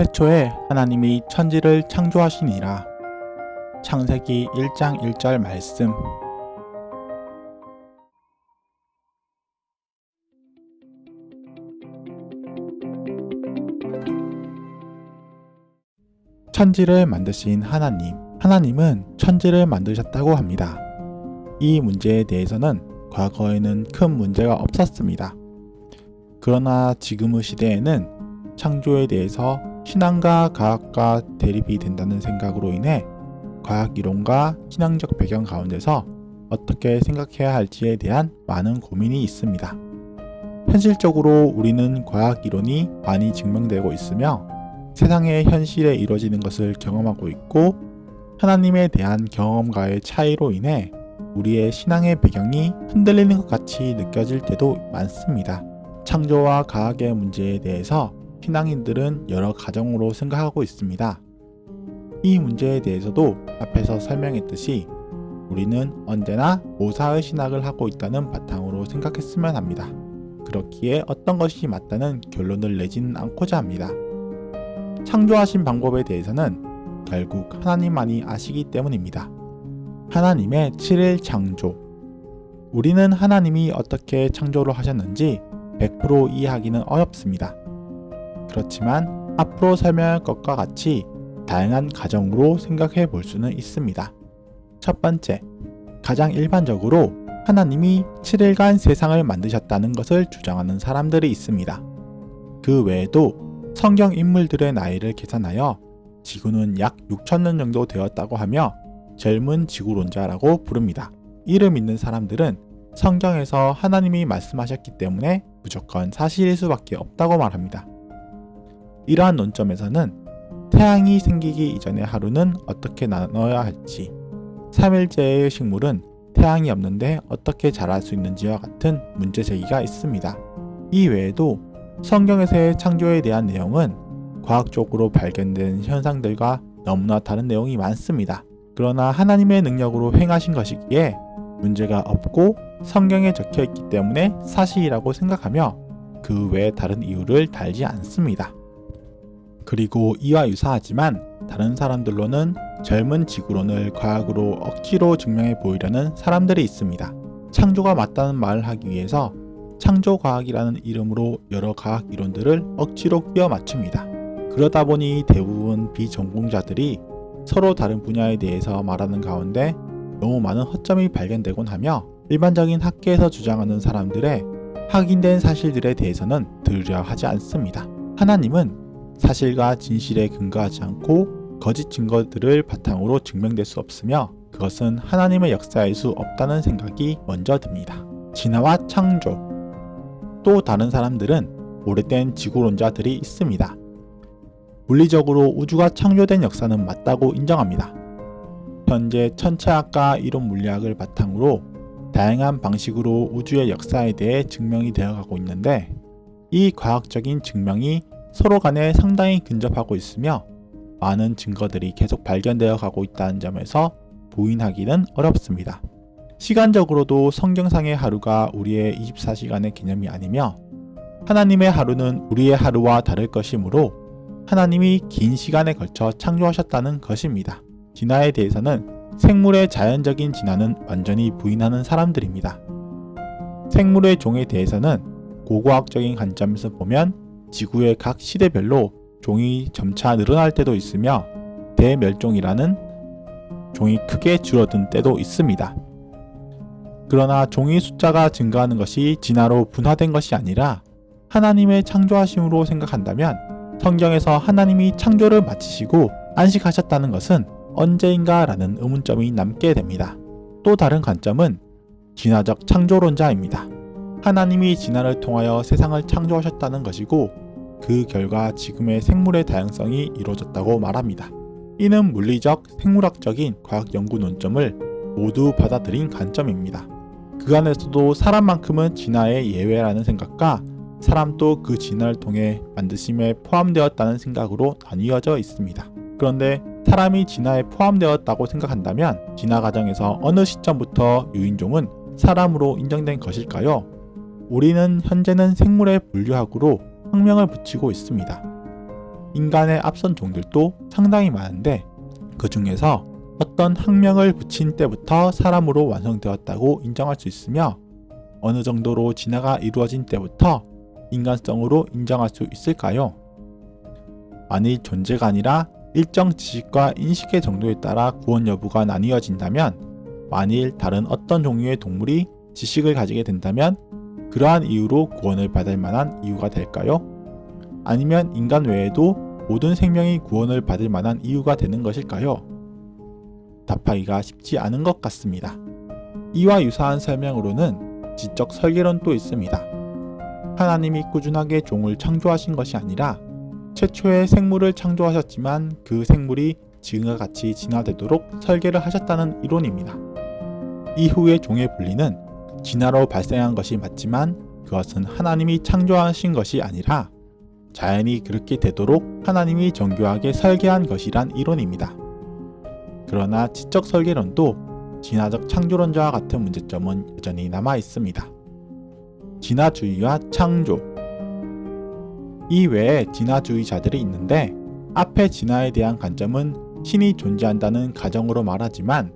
태초에 하나님이 천지를 창조하시니라. 창세기 1장 1절 말씀. 천지를 만드신 하나님은 천지를 만드셨다고 합니다. 이 문제에 대해서는 과거에는 큰 문제가 없었습니다. 그러나 지금의 시대에는 창조에 대해서 신앙과 과학과 대립이 된다는 생각으로 인해 과학 이론과 신앙적 배경 가운데서 어떻게 생각해야 할지에 대한 많은 고민이 있습니다. 현실적으로 우리는 과학 이론이 많이 증명되고 있으며 세상의 현실에 이루어지는 것을 경험하고 있고, 하나님에 대한 경험과의 차이로 인해 우리의 신앙의 배경이 흔들리는 것 같이 느껴질 때도 많습니다. 창조와 과학의 문제에 대해서 신앙인들은 여러 가정으로 생각하고 있습니다. 이 문제에 대해서도 앞에서 설명했듯이 우리는 언제나 모사의 신학을 하고 있다는 바탕으로 생각했으면 합니다. 그렇기에 어떤 것이 맞다는 결론을 내지는 않고자 합니다. 창조하신 방법에 대해서는 결국 하나님만이 아시기 때문입니다. 하나님의 7일 창조. 우리는 하나님이 어떻게 창조를 하셨는지 100% 이해하기는 어렵습니다. 그렇지만 앞으로 설명할 것과 같이 다양한 가정으로 생각해 볼 수는 있습니다. 첫 번째, 가장 일반적으로 하나님이 7일간 세상을 만드셨다는 것을 주장하는 사람들이 있습니다. 그 외에도 성경 인물들의 나이를 계산하여 지구는 약 6,000년 정도 되었다고 하며 젊은 지구론자라고 부릅니다. 이를 믿는 사람들은 성경에서 하나님이 말씀하셨기 때문에 무조건 사실일 수밖에 없다고 말합니다. 이러한 논점에서는 태양이 생기기 이전의 하루는 어떻게 나눠야 할지, 3일째의 식물은 태양이 없는데 어떻게 자랄 수 있는지와 같은 문제제기가 있습니다. 이 외에도 성경에서의 창조에 대한 내용은 과학적으로 발견된 현상들과 너무나 다른 내용이 많습니다. 그러나 하나님의 능력으로 행하신 것이기에 문제가 없고 성경에 적혀 있기 때문에 사실이라고 생각하며 그 외에 다른 이유를 달지 않습니다. 그리고 이와 유사하지만 다른 사람들로는 젊은 지구론을 과학으로 억지로 증명해 보이려는 사람들이 있습니다. 창조가 맞다는 말을 하기 위해서 창조과학이라는 이름으로 여러 과학 이론들을 억지로 끼워 맞춥니다. 그러다 보니 대부분 비전공자들이 서로 다른 분야에 대해서 말하는 가운데 너무 많은 허점이 발견되곤 하며 일반적인 학계에서 주장하는 사람들의 확인된 사실들에 대해서는 들으려 하지 않습니다. 하나님은 사실과 진실에 근거하지 않고 거짓 증거들을 바탕으로 증명될 수 없으며 그것은 하나님의 역사일 수 없다는 생각이 먼저 듭니다. 진화와 창조. 또 다른 사람들은 오래된 지구론자들이 있습니다. 물리적으로 우주가 창조된 역사는 맞다고 인정합니다. 현재 천체학과 이론 물리학을 바탕으로 다양한 방식으로 우주의 역사에 대해 증명이 되어가고 있는데 이 과학적인 증명이 서로 간에 상당히 근접하고 있으며 많은 증거들이 계속 발견되어 가고 있다는 점에서 부인하기는 어렵습니다. 시간적으로도 성경상의 하루가 우리의 24시간의 개념이 아니며 하나님의 하루는 우리의 하루와 다를 것이므로 하나님이 긴 시간에 걸쳐 창조하셨다는 것입니다. 진화에 대해서는 생물의 자연적인 진화는 완전히 부인하는 사람들입니다. 생물의 종에 대해서는 고고학적인 관점에서 보면 지구의 각 시대별로 종이 점차 늘어날 때도 있으며 대멸종이라는 종이 크게 줄어든 때도 있습니다. 그러나 종의 숫자가 증가하는 것이 진화로 분화된 것이 아니라 하나님의 창조하심으로 생각한다면 성경에서 하나님이 창조를 마치시고 안식하셨다는 것은 언제인가 라는 의문점이 남게 됩니다. 또 다른 관점은 진화적 창조론자입니다. 하나님이 진화를 통하여 세상을 창조하셨다는 것이고 그 결과 지금의 생물의 다양성이 이루어졌다고 말합니다. 이는 물리적, 생물학적인 과학 연구 논점을 모두 받아들인 관점입니다. 그 안에서도 사람만큼은 진화의 예외라는 생각과 사람도 그 진화를 통해 만드심에 포함되었다는 생각으로 나뉘어져 있습니다. 그런데 사람이 진화에 포함되었다고 생각한다면 진화 과정에서 어느 시점부터 유인종은 사람으로 인정된 것일까요? 우리는 현재는 생물의 분류학으로 학명을 붙이고 있습니다. 인간의 앞선 종들도 상당히 많은데 그 중에서 어떤 학명을 붙인 때부터 사람으로 완성되었다고 인정할 수 있으며 어느 정도로 진화가 이루어진 때부터 인간성으로 인정할 수 있을까요? 만일 존재가 아니라 일정 지식과 인식의 정도에 따라 구원 여부가 나뉘어진다면 만일 다른 어떤 종류의 동물이 지식을 가지게 된다면 그러한 이유로 구원을 받을 만한 이유가 될까요? 아니면 인간 외에도 모든 생명이 구원을 받을 만한 이유가 되는 것일까요? 답하기가 쉽지 않은 것 같습니다. 이와 유사한 설명으로는 지적 설계론도 있습니다. 하나님이 꾸준하게 종을 창조하신 것이 아니라 최초의 생물을 창조하셨지만 그 생물이 지금과 같이 진화되도록 설계를 하셨다는 이론입니다. 이후의 종의 분리는 진화로 발생한 것이 맞지만 그것은 하나님이 창조하신 것이 아니라 자연이 그렇게 되도록 하나님이 정교하게 설계한 것이란 이론입니다. 그러나 지적 설계론도 진화적 창조론자와 같은 문제점은 여전히 남아 있습니다. 진화주의와 창조. 이 외에 진화주의자들이 있는데 앞에 진화에 대한 관점은 신이 존재한다는 가정으로 말하지만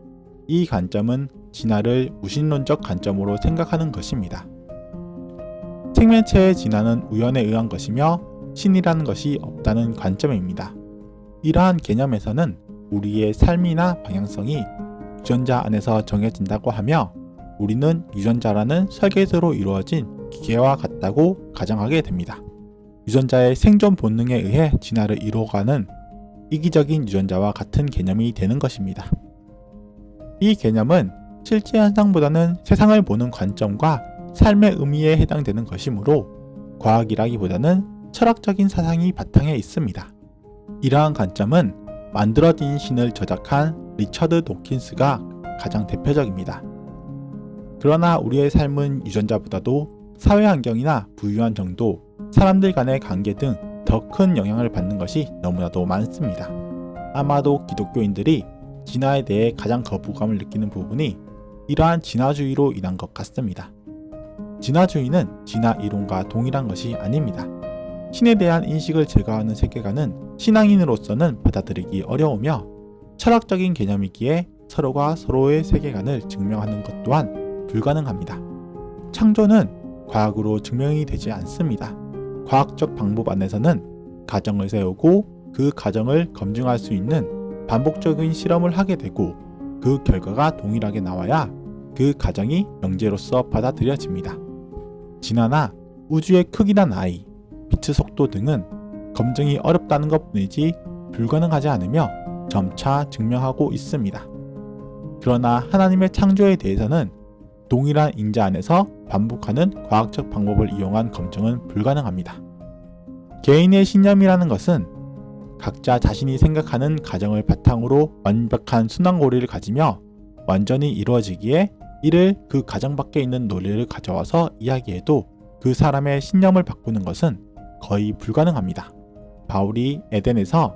이 관점은 진화를 무신론적 관점으로 생각하는 것입니다. 생명체의 진화는 우연에 의한 것이며 신이라는 것이 없다는 관점입니다. 이러한 개념에서는 우리의 삶이나 방향성이 유전자 안에서 정해진다고 하며 우리는 유전자라는 설계도로 이루어진 기계와 같다고 가정하게 됩니다. 유전자의 생존 본능에 의해 진화를 이루어가는 이기적인 유전자와 같은 개념이 되는 것입니다. 이 개념은 실제 현상보다는 세상을 보는 관점과 삶의 의미에 해당되는 것이므로 과학이라기보다는 철학적인 사상이 바탕에 있습니다. 이러한 관점은 만들어진 신을 저작한 리처드 도킨스가 가장 대표적입니다. 그러나 우리의 삶은 유전자보다도 사회 환경이나 부유한 정도, 사람들 간의 관계 등 더 큰 영향을 받는 것이 너무나도 많습니다. 아마도 기독교인들이 진화에 대해 가장 거부감을 느끼는 부분이 이러한 진화주의로 인한 것 같습니다. 진화주의는 진화 이론과 동일한 것이 아닙니다. 신에 대한 인식을 제거하는 세계관은 신앙인으로서는 받아들이기 어려우며 철학적인 개념이기에 서로가 서로의 세계관을 증명하는 것 또한 불가능합니다. 창조는 과학으로 증명이 되지 않습니다. 과학적 방법 안에서는 가정을 세우고 그 가정을 검증할 수 있는 반복적인 실험을 하게 되고 그 결과가 동일하게 나와야 그 가정이 명제로서 받아들여집니다. 진화나 우주의 크기나 나이, 빛의 속도 등은 검증이 어렵다는 것뿐이지 불가능하지 않으며 점차 증명하고 있습니다. 그러나 하나님의 창조에 대해서는 동일한 인자 안에서 반복하는 과학적 방법을 이용한 검증은 불가능합니다. 개인의 신념이라는 것은 각자 자신이 생각하는 가정을 바탕으로 완벽한 순환고리를 가지며 완전히 이루어지기에 이를 그 가정 밖에 있는 논리를 가져와서 이야기해도 그 사람의 신념을 바꾸는 것은 거의 불가능합니다. 바울이 에덴에서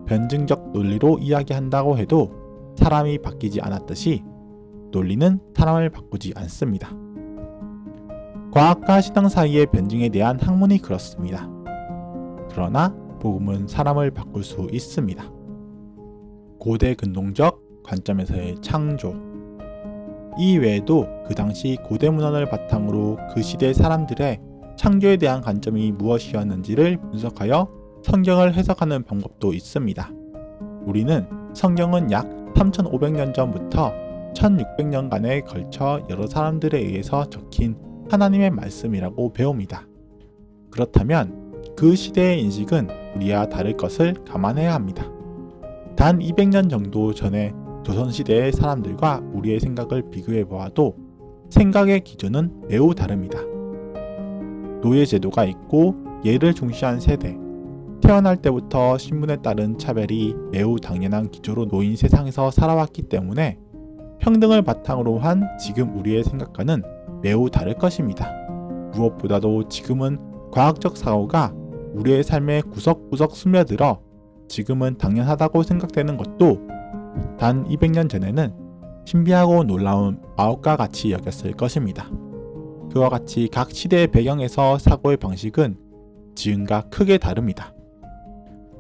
변증적 논리로 이야기한다고 해도 사람이 바뀌지 않았듯이 논리는 사람을 바꾸지 않습니다. 과학과 신앙 사이의 변증에 대한 학문이 그렇습니다. 그러나 복음은 사람을 바꿀 수 있습니다. 고대 근동적 관점에서의 창조. 이 외에도 그 당시 고대 문헌을 바탕으로 그 시대 사람들의 창조에 대한 관점이 무엇이었는지를 분석하여 성경을 해석하는 방법도 있습니다. 우리는 성경은 약 3500년 전부터 1600년간에 걸쳐 여러 사람들에 의해서 적힌 하나님의 말씀이라고 배웁니다. 그렇다면 그 시대의 인식은 우리와 다를 것을 감안해야 합니다. 단 200년 정도 전에 조선시대의 사람들과 우리의 생각을 비교해 보아도 생각의 기준은 매우 다릅니다. 노예제도가 있고 예를 중시한 세대, 태어날 때부터 신분에 따른 차별이 매우 당연한 기조로 놓인 세상에서 살아왔기 때문에 평등을 바탕으로 한 지금 우리의 생각과는 매우 다를 것입니다. 무엇보다도 지금은 과학적 사고가 우리의 삶에 구석구석 스며들어 지금은 당연하다고 생각되는 것도 단 200년 전에는 신비하고 놀라운 마법과 같이 여겼을 것입니다. 그와 같이 각 시대의 배경에서 사고의 방식은 지금과 크게 다릅니다.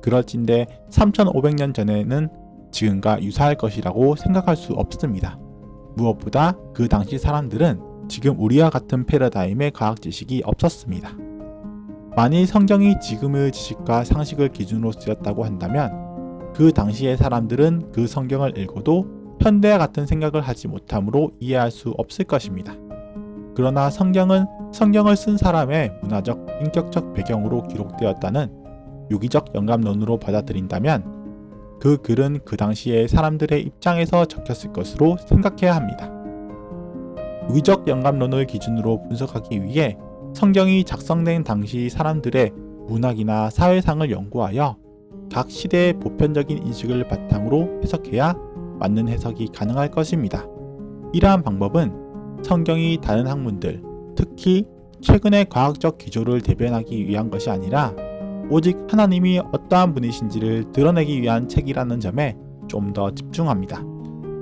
그럴진데 3500년 전에는 지금과 유사할 것이라고 생각할 수 없습니다. 무엇보다 그 당시 사람들은 지금 우리와 같은 패러다임의 과학 지식이 없었습니다. 만일 성경이 지금의 지식과 상식을 기준으로 쓰였다고 한다면 그 당시의 사람들은 그 성경을 읽어도 현대와 같은 생각을 하지 못하므로 이해할 수 없을 것입니다. 그러나 성경은 성경을 쓴 사람의 문화적, 인격적 배경으로 기록되었다는 유기적 영감론으로 받아들인다면 그 글은 그 당시의 사람들의 입장에서 적혔을 것으로 생각해야 합니다. 유기적 영감론을 기준으로 분석하기 위해 성경이 작성된 당시 사람들의 문학이나 사회상을 연구하여 각 시대의 보편적인 인식을 바탕으로 해석해야 맞는 해석이 가능할 것입니다. 이러한 방법은 성경이 다른 학문들, 특히 최근의 과학적 기조를 대변하기 위한 것이 아니라 오직 하나님이 어떠한 분이신지를 드러내기 위한 책이라는 점에 좀 더 집중합니다.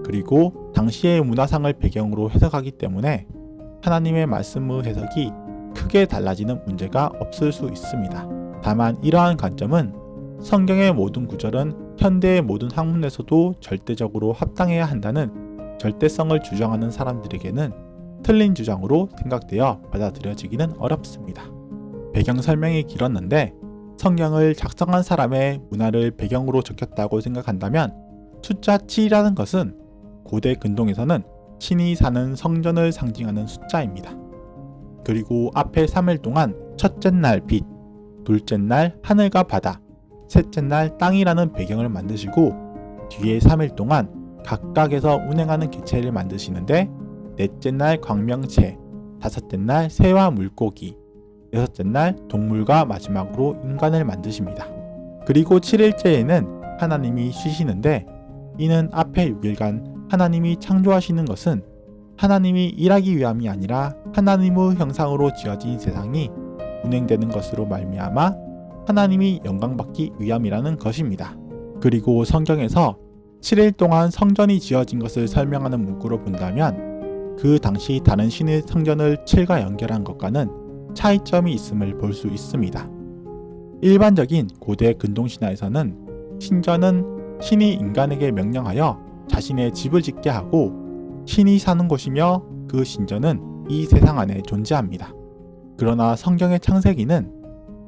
그리고 당시의 문화상을 배경으로 해석하기 때문에 하나님의 말씀의 해석이 크게 달라지는 문제가 없을 수 있습니다. 다만 이러한 관점은 성경의 모든 구절은 현대의 모든 학문에서도 절대적으로 합당해야 한다는 절대성을 주장하는 사람들에게는 틀린 주장으로 생각되어 받아들여지기는 어렵습니다. 배경 설명이 길었는데 성경을 작성한 사람의 문화를 배경으로 적혔다고 생각한다면 숫자 7이라는 것은 고대 근동에서는 신이 사는 성전을 상징하는 숫자입니다. 그리고 앞에 3일 동안 첫째 날 빛, 둘째 날 하늘과 바다, 셋째 날 땅이라는 배경을 만드시고 뒤에 3일 동안 각각에서 운행하는 개체를 만드시는데 넷째 날 광명체, 다섯째 날 새와 물고기, 여섯째 날 동물과 마지막으로 인간을 만드십니다. 그리고 7일째에는 하나님이 쉬시는데 이는 앞에 6일간 하나님이 창조하시는 것은 하나님이 일하기 위함이 아니라 하나님의 형상으로 지어진 세상이 운행되는 것으로 말미암아 하나님이 영광받기 위함이라는 것입니다. 그리고 성경에서 7일 동안 성전이 지어진 것을 설명하는 문구로 본다면 그 당시 다른 신의 성전을 7과 연결한 것과는 차이점이 있음을 볼 수 있습니다. 일반적인 고대 근동신화에서는 신전은 신이 인간에게 명령하여 자신의 집을 짓게 하고 신이 사는 곳이며 그 신전은 이 세상 안에 존재합니다. 그러나 성경의 창세기는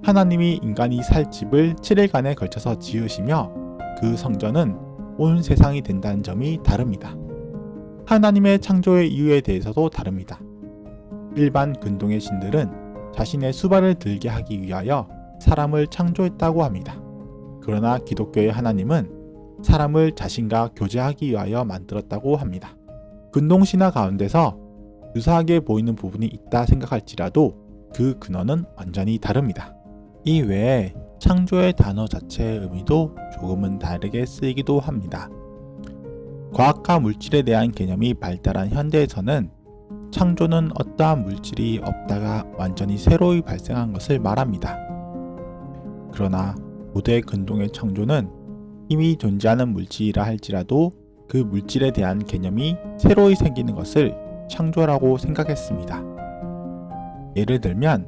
하나님이 인간이 살 집을 7일간에 걸쳐서 지으시며 그 성전은 온 세상이 된다는 점이 다릅니다. 하나님의 창조의 이유에 대해서도 다릅니다. 일반 근동의 신들은 자신의 수발을 들게 하기 위하여 사람을 창조했다고 합니다. 그러나 기독교의 하나님은 사람을 자신과 교제하기 위하여 만들었다고 합니다. 근동신화 가운데서 유사하게 보이는 부분이 있다 생각할지라도 그 근원은 완전히 다릅니다. 이 외에 창조의 단어 자체의 의미도 조금은 다르게 쓰이기도 합니다. 과학과 물질에 대한 개념이 발달한 현대에서는 창조는 어떠한 물질이 없다가 완전히 새로이 발생한 것을 말합니다. 그러나 고대 근동의 창조는 이미 존재하는 물질이라 할지라도 그 물질에 대한 개념이 새로이 생기는 것을 창조라고 생각했습니다. 예를 들면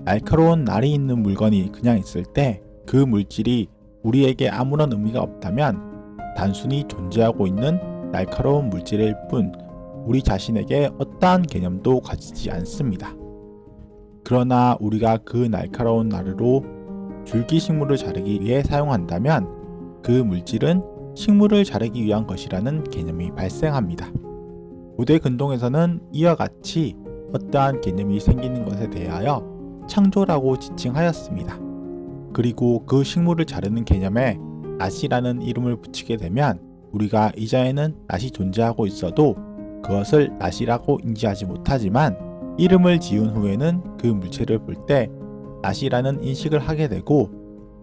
날카로운 날이 있는 물건이 그냥 있을 때 그 물질이 우리에게 아무런 의미가 없다면 단순히 존재하고 있는 날카로운 물질일 뿐 우리 자신에게 어떠한 개념도 가지지 않습니다. 그러나 우리가 그 날카로운 나르로 줄기식물을 자르기 위해 사용한다면 그 물질은 식물을 자르기 위한 것이라는 개념이 발생합니다. 고대 근동에서는 이와 같이 어떠한 개념이 생기는 것에 대하여 창조라고 지칭하였습니다. 그리고 그 식물을 자르는 개념에 낫이라는 이름을 붙이게 되면 우리가 이전에는 낫이 존재하고 있어도 그것을 낫이라고 인지하지 못하지만 이름을 지은 후에는 그 물체를 볼 때 낫이라는 인식을 하게 되고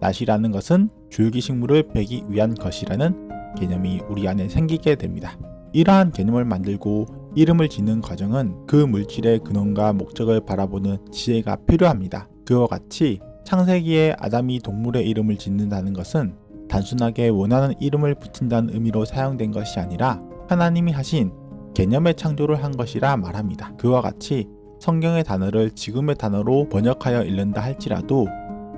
낫이라는 것은 줄기식물을 베기 위한 것이라는 개념이 우리 안에 생기게 됩니다. 이러한 개념을 만들고 이름을 짓는 과정은 그 물질의 근원과 목적을 바라보는 지혜가 필요합니다. 그와 같이 창세기에 아담이 동물의 이름을 짓는다는 것은 단순하게 원하는 이름을 붙인다는 의미로 사용된 것이 아니라 하나님이 하신 개념의 창조를 한 것이라 말합니다. 그와 같이 성경의 단어를 지금의 단어로 번역하여 읽는다 할지라도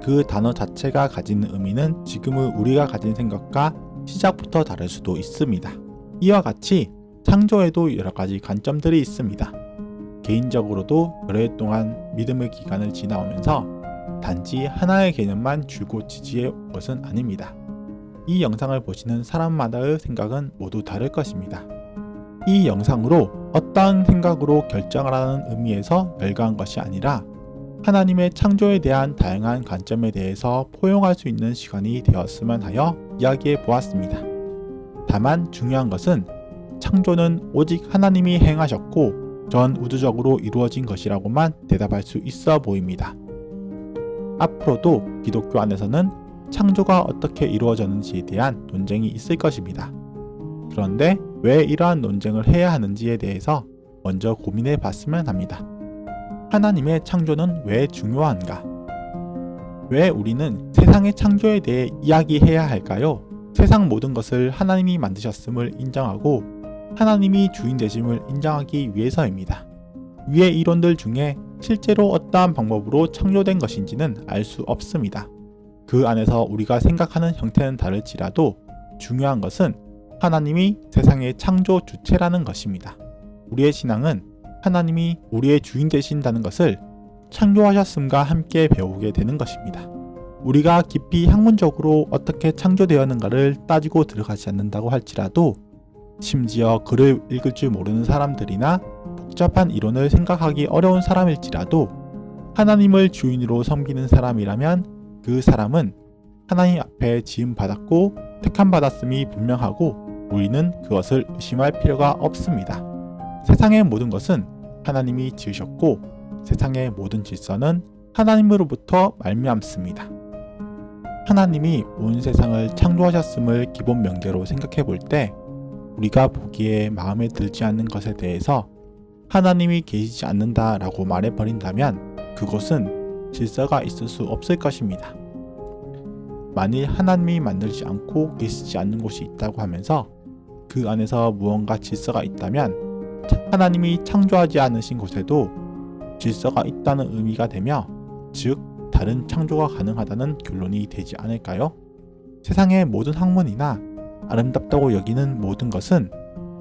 그 단어 자체가 가지는 의미는 지금의 우리가 가진 생각과 시작부터 다를 수도 있습니다. 이와 같이 창조에도 여러 가지 관점들이 있습니다. 개인적으로도 여러 해 동안 믿음의 기간을 지나오면서 단지 하나의 개념만 줄곧 지지해 온 것은 아닙니다. 이 영상을 보시는 사람마다의 생각은 모두 다를 것입니다. 이 영상으로 어떠한 생각으로 결정을 하는 의미에서 열거한 것이 아니라 하나님의 창조에 대한 다양한 관점에 대해서 포용할 수 있는 시간이 되었으면 하여 이야기해 보았습니다. 다만 중요한 것은 창조는 오직 하나님이 행하셨고 전 우주적으로 이루어진 것이라고만 대답할 수 있어 보입니다. 앞으로도 기독교 안에서는 창조가 어떻게 이루어졌는지에 대한 논쟁이 있을 것입니다. 그런데 왜 이러한 논쟁을 해야 하는지에 대해서 먼저 고민해 봤으면 합니다. 하나님의 창조는 왜 중요한가? 왜 우리는 세상의 창조에 대해 이야기해야 할까요? 세상 모든 것을 하나님이 만드셨음을 인정하고 하나님이 주인 되심을 인정하기 위해서입니다. 위의 이론들 중에 실제로 어떠한 방법으로 창조된 것인지는 알 수 없습니다. 그 안에서 우리가 생각하는 형태는 다를지라도 중요한 것은 하나님이 세상의 창조 주체라는 것입니다. 우리의 신앙은 하나님이 우리의 주인 되신다는 것을 창조하셨음과 함께 배우게 되는 것입니다. 우리가 깊이 학문적으로 어떻게 창조되었는가를 따지고 들어가지 않는다고 할지라도 심지어 글을 읽을 줄 모르는 사람들이나 복잡한 이론을 생각하기 어려운 사람일지라도 하나님을 주인으로 섬기는 사람이라면 그 사람은 하나님 앞에 지음받았고 택함받았음이 분명하고 우리는 그것을 의심할 필요가 없습니다. 세상의 모든 것은 하나님이 지으셨고 세상의 모든 질서는 하나님으로부터 말미암습니다. 하나님이 온 세상을 창조하셨음을 기본 명제로 생각해 볼 때 우리가 보기에 마음에 들지 않는 것에 대해서 하나님이 계시지 않는다라고 말해버린다면 그것은 질서가 있을 수 없을 것입니다. 만일 하나님이 만들지 않고 계시지 않는 곳이 있다고 하면서 그 안에서 무언가 질서가 있다면 하나님이 창조하지 않으신 곳에도 질서가 있다는 의미가 되며 즉 다른 창조가 가능하다는 결론이 되지 않을까요? 세상의 모든 학문이나 아름답다고 여기는 모든 것은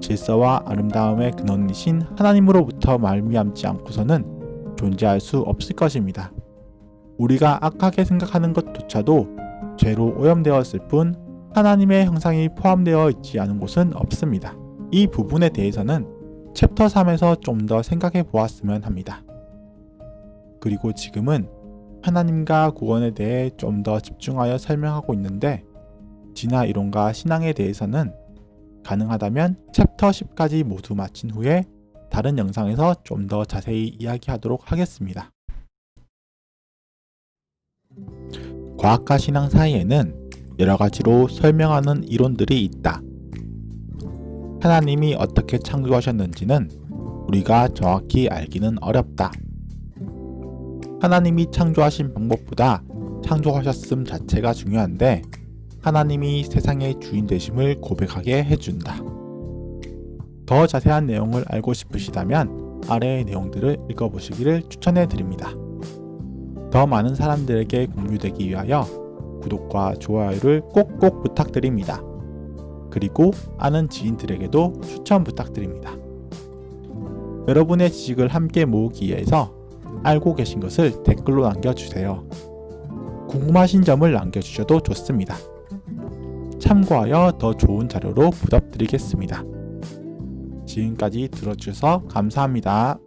질서와 아름다움의 근원이신 하나님으로부터 말미암지 않고서는 존재할 수 없을 것입니다. 우리가 악하게 생각하는 것조차도 죄로 오염되었을 뿐 하나님의 형상이 포함되어 있지 않은 곳은 없습니다. 이 부분에 대해서는 챕터 3에서 좀 더 생각해 보았으면 합니다. 그리고 지금은 하나님과 구원에 대해 좀 더 집중하여 설명하고 있는데 진화 이론과 신앙에 대해서는 가능하다면 챕터 10까지 모두 마친 후에 다른 영상에서 좀 더 자세히 이야기하도록 하겠습니다. 과학과 신앙 사이에는 여러 가지로 설명하는 이론들이 있다. 하나님이 어떻게 창조하셨는지는 우리가 정확히 알기는 어렵다. 하나님이 창조하신 방법보다 창조하셨음 자체가 중요한데 하나님이 세상의 주인 되심을 고백하게 해준다. 더 자세한 내용을 알고 싶으시다면 아래의 내용들을 읽어보시기를 추천해 드립니다. 더 많은 사람들에게 공유되기 위하여 구독과 좋아요를 꼭꼭 부탁드립니다. 그리고 아는 지인들에게도 추천 부탁드립니다. 여러분의 지식을 함께 모으기 위해서 알고 계신 것을 댓글로 남겨주세요. 궁금하신 점을 남겨주셔도 좋습니다. 참고하여 더 좋은 자료로 부탁드리겠습니다. 지금까지 들어주셔서 감사합니다.